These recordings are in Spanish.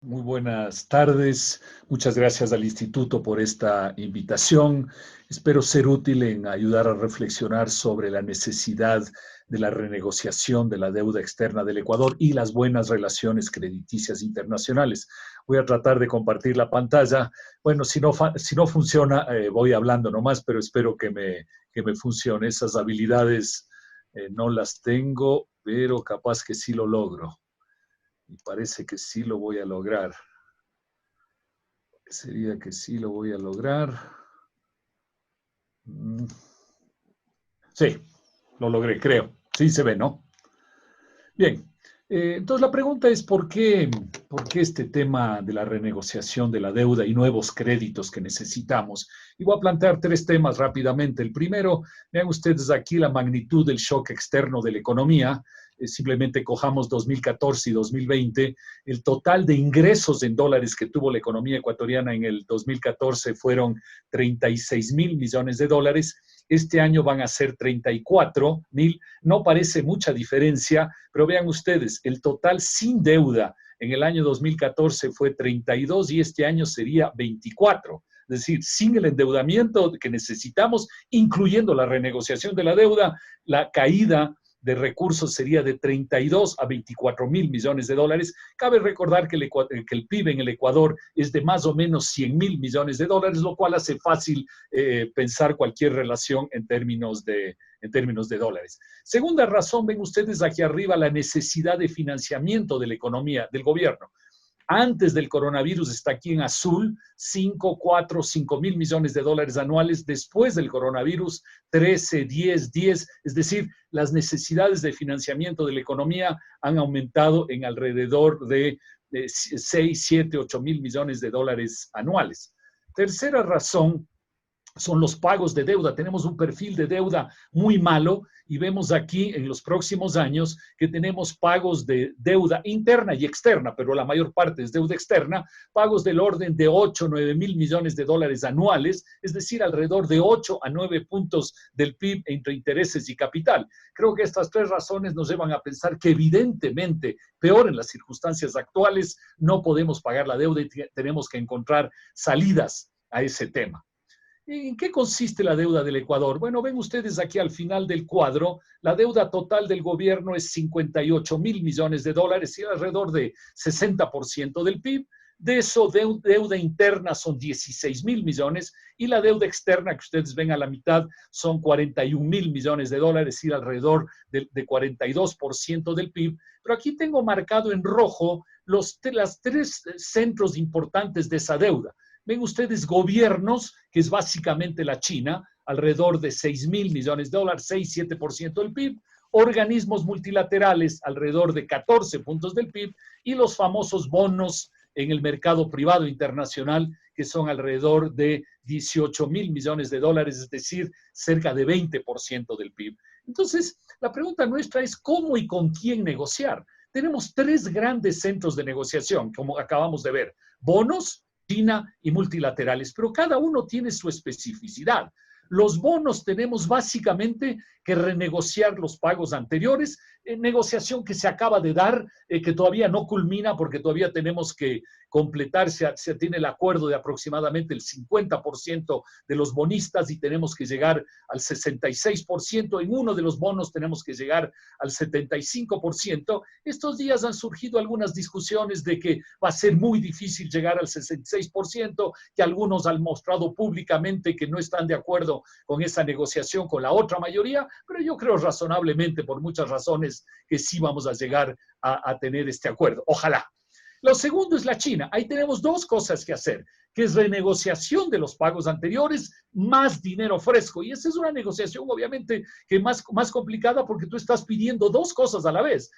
Muy buenas tardes. Muchas gracias al Instituto por esta invitación. Espero ser útil en ayudar a reflexionar sobre la necesidad de la renegociación de la deuda externa del Ecuador y las buenas relaciones crediticias internacionales. Voy a tratar de compartir la pantalla. Bueno, si no funciona, voy hablando nomás, pero espero que me funcione. Esas habilidades no las tengo, pero capaz que sí lo logro. Y parece que sí lo voy a lograr. Sería que sí lo voy a lograr. Sí, lo logré, creo. Sí se ve, ¿no? Bien. Entonces la pregunta es ¿por qué este tema de la renegociación de la deuda y nuevos créditos que necesitamos? Y voy a plantear tres temas rápidamente. El primero, vean ustedes aquí la magnitud del shock externo de la economía. Simplemente cojamos 2014 y 2020. El total de ingresos en dólares que tuvo la economía ecuatoriana en el 2014 fueron 36 mil millones de dólares. Este año van a ser 34 mil. No parece mucha diferencia, pero vean ustedes, el total sin deuda en el año 2014 fue 32 y este año sería 24. Es decir, sin el endeudamiento que necesitamos, incluyendo la renegociación de la deuda, la caída de recursos sería de 32 a 24 mil millones de dólares. Cabe recordar que el PIB en el Ecuador es de más o menos 100 mil millones de dólares, lo cual hace fácil pensar cualquier relación en términos de dólares. Segunda razón, ven ustedes aquí arriba la necesidad de financiamiento de la economía, del gobierno. Antes del coronavirus está aquí en azul, 5, 4, 5 mil millones de dólares anuales. Después del coronavirus, 13, 10. Es decir, las necesidades de financiamiento de la economía han aumentado en alrededor de 6, 7, 8 mil millones de dólares anuales. Tercera razón son los pagos de deuda. Tenemos un perfil de deuda muy malo y vemos aquí en los próximos años que tenemos pagos de deuda interna y externa, pero la mayor parte es deuda externa, pagos del orden de 8, 9 mil millones de dólares anuales, es decir, alrededor de 8 a 9 puntos del PIB entre intereses y capital. Creo que estas tres razones nos llevan a pensar que evidentemente, peor en las circunstancias actuales, no podemos pagar la deuda y tenemos que encontrar salidas a ese tema. ¿En qué consiste la deuda del Ecuador? Bueno, ven ustedes aquí al final del cuadro, la deuda total del gobierno es 58 mil millones de dólares y alrededor de 60% del PIB. De eso, deuda interna son 16 mil millones y la deuda externa que ustedes ven a la mitad son 41 mil millones de dólares y alrededor de 42% del PIB. Pero aquí tengo marcado en rojo los tres centros importantes de esa deuda. Ven ustedes gobiernos, que es básicamente la China, alrededor de 6 mil millones de dólares, 6, 7% del PIB, organismos multilaterales, alrededor de 14 puntos del PIB, y los famosos bonos en el mercado privado internacional, que son alrededor de 18 mil millones de dólares, es decir, cerca de 20% del PIB. Entonces, la pregunta nuestra es cómo y con quién negociar. Tenemos tres grandes centros de negociación, como acabamos de ver, bonos, China y multilaterales, pero cada uno tiene su especificidad. Los bonos tenemos básicamente que renegociar los pagos anteriores, negociación que se acaba de dar, que todavía no culmina porque todavía tenemos que completar, se tiene el acuerdo de aproximadamente el 50% de los bonistas y tenemos que llegar al 66%, en uno de los bonos tenemos que llegar al 75%. Estos días han surgido algunas discusiones de que va a ser muy difícil llegar al 66%, que algunos han mostrado públicamente que no están de acuerdo con esa negociación con la otra mayoría, pero yo creo razonablemente, por muchas razones, que sí vamos a llegar a tener este acuerdo. Ojalá. Lo segundo es la China. Ahí tenemos dos cosas que hacer, que es renegociación de los pagos anteriores más dinero fresco. Y esa es una negociación obviamente que más complicada porque tú estás pidiendo dos cosas a la vez.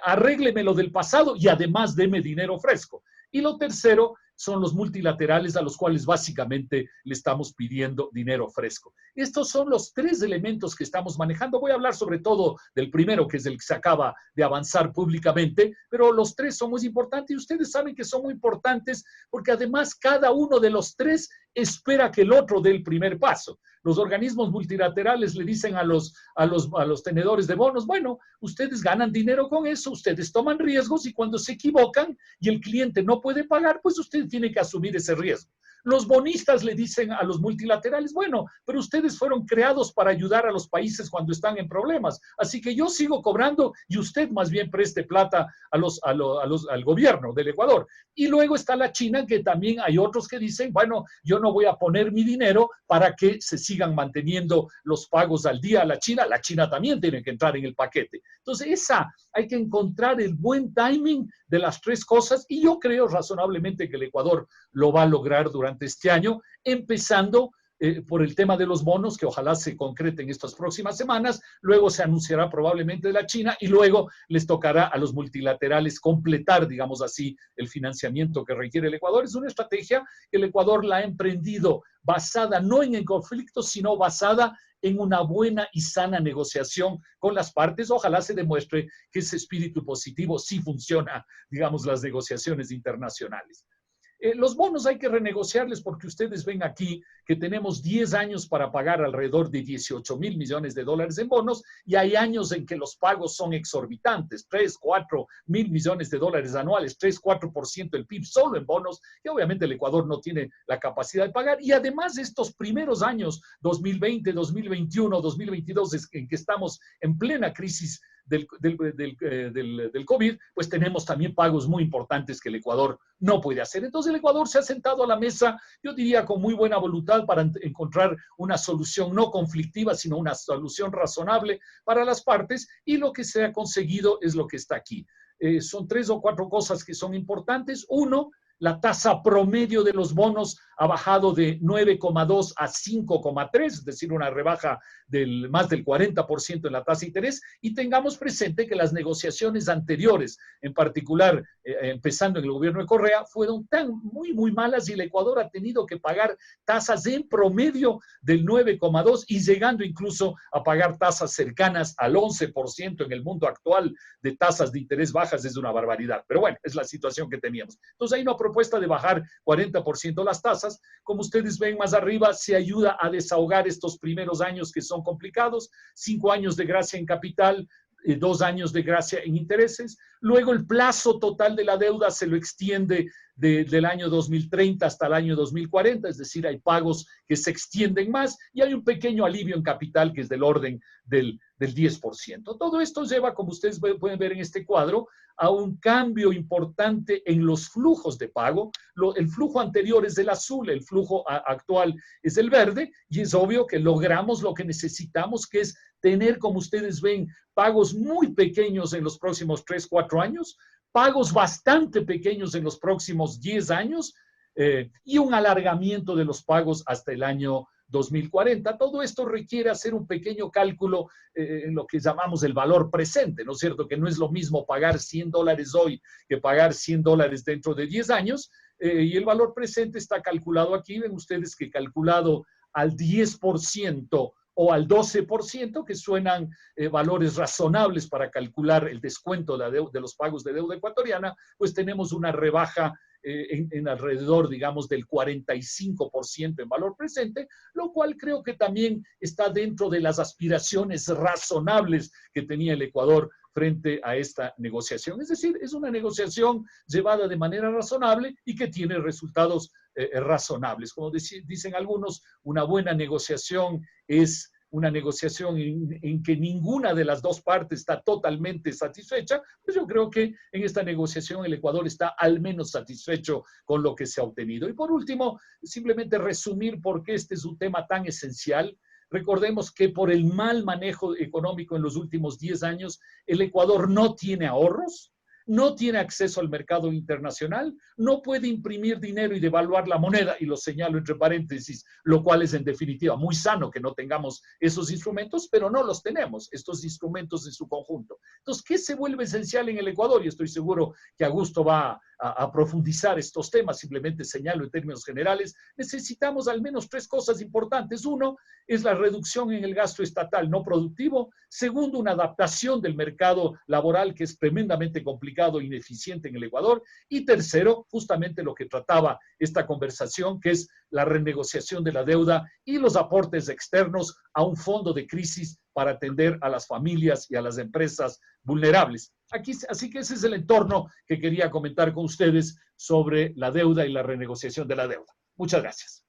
Arrégleme lo del pasado y además deme dinero fresco. Y lo tercero son los multilaterales a los cuales básicamente le estamos pidiendo dinero fresco. Estos son los tres elementos que estamos manejando. Voy a hablar sobre todo del primero, que es el que se acaba de avanzar públicamente, pero los tres son muy importantes y ustedes saben que son muy importantes porque además cada uno de los tres espera que el otro dé el primer paso. Los organismos multilaterales le dicen a los tenedores de bonos, bueno, ustedes ganan dinero con eso, ustedes toman riesgos y cuando se equivocan y el cliente no puede pagar, pues usted tiene que asumir ese riesgo. Los bonistas le dicen a los multilaterales, bueno, pero ustedes fueron creados para ayudar a los países cuando están en problemas, así que yo sigo cobrando y usted más bien preste plata al gobierno del Ecuador. Y luego está la China, que también hay otros que dicen, bueno, yo no voy a poner mi dinero para que se sigan manteniendo los pagos al día a la China también tiene que entrar en el paquete. Entonces, hay que encontrar el buen timing de las tres cosas y yo creo razonablemente que el Ecuador lo va a lograr durante este año, empezando por el tema de los bonos, que ojalá se concrete en estas próximas semanas, luego se anunciará probablemente de la China y luego les tocará a los multilaterales completar, digamos así, el financiamiento que requiere el Ecuador. Es una estrategia que el Ecuador la ha emprendido basada no en el conflicto, sino basada en una buena y sana negociación con las partes. Ojalá se demuestre que ese espíritu positivo sí funciona, digamos, las negociaciones internacionales. Los bonos hay que renegociarles porque ustedes ven aquí que tenemos 10 años para pagar alrededor de 18,000 millones de dólares en bonos y hay años en que los pagos son exorbitantes, 3, 4 mil millones de dólares anuales, 3, 4% del PIB solo en bonos, que obviamente el Ecuador no tiene la capacidad de pagar. Y además estos primeros años, 2020, 2021, 2022, en que estamos en plena crisis del COVID, pues tenemos también pagos muy importantes que el Ecuador no puede hacer. Entonces el Ecuador se ha sentado a la mesa, yo diría con muy buena voluntad para encontrar una solución no conflictiva, sino una solución razonable para las partes y lo que se ha conseguido es lo que está aquí. Son 3 o 4 cosas que son importantes. Uno, la tasa promedio de los bonos ha bajado de 9,2 a 5,3, es decir, una rebaja del más del 40% en la tasa de interés, y tengamos presente que las negociaciones anteriores, en particular empezando en el gobierno de Correa, fueron muy malas y el Ecuador ha tenido que pagar tasas en promedio del 9,2 y llegando incluso a pagar tasas cercanas al 11% en el mundo actual de tasas de interés bajas. Es una barbaridad, pero bueno, es la situación que teníamos. Entonces hay una propuesta de bajar 40% las tasas. Como ustedes ven más arriba, se ayuda a desahogar estos primeros años que son complicados, 5 años de gracia en capital, 2 años de gracia en intereses. Luego el plazo total de la deuda se lo extiende del año 2030 hasta el año 2040, es decir, hay pagos que se extienden más y hay un pequeño alivio en capital que es del orden del 10%. Todo esto lleva, como ustedes pueden ver en este cuadro, a un cambio importante en los flujos de pago. El flujo anterior es el azul, el flujo actual es el verde y es obvio que logramos lo que necesitamos, que es tener, como ustedes ven, pagos muy pequeños en los próximos 3, 4 años, pagos bastante pequeños en los próximos 10 años y un alargamiento de los pagos hasta el año 2040. Todo esto requiere hacer un pequeño cálculo en lo que llamamos el valor presente, ¿no es cierto? Que no es lo mismo pagar $100 hoy que pagar $100 dentro de 10 años. Y el valor presente está calculado aquí. Ven ustedes que calculado al 10% o al 12%, que suenan valores razonables para calcular el descuento de los pagos de deuda ecuatoriana, pues tenemos una rebaja en alrededor, digamos, del 45% en valor presente, lo cual creo que también está dentro de las aspiraciones razonables que tenía el Ecuador frente a esta negociación. Es decir, es una negociación llevada de manera razonable y que tiene resultados razonables. Como dicen algunos, una buena negociación es una negociación en que ninguna de las dos partes está totalmente satisfecha, pues yo creo que en esta negociación el Ecuador está al menos satisfecho con lo que se ha obtenido. Y por último, simplemente resumir por qué este es un tema tan esencial. Recordemos que por el mal manejo económico en los últimos 10 años, el Ecuador no tiene ahorros. no tiene acceso al mercado internacional, no puede imprimir dinero y devaluar la moneda, y lo señalo entre paréntesis, lo cual es en definitiva muy sano que no tengamos esos instrumentos, pero no los tenemos, estos instrumentos en su conjunto. Entonces, ¿qué se vuelve esencial en el Ecuador? Y estoy seguro que Augusto va a profundizar estos temas, simplemente señalo en términos generales. Necesitamos al menos 3 cosas importantes. Uno es la reducción en el gasto estatal no productivo. Segundo, una adaptación del mercado laboral que es tremendamente complicado e ineficiente en el Ecuador. Y tercero, justamente lo que trataba esta conversación, que es la renegociación de la deuda y los aportes externos a un fondo de crisis para atender a las familias y a las empresas vulnerables. Así que ese es el entorno que quería comentar con ustedes sobre la deuda y la renegociación de la deuda. Muchas gracias.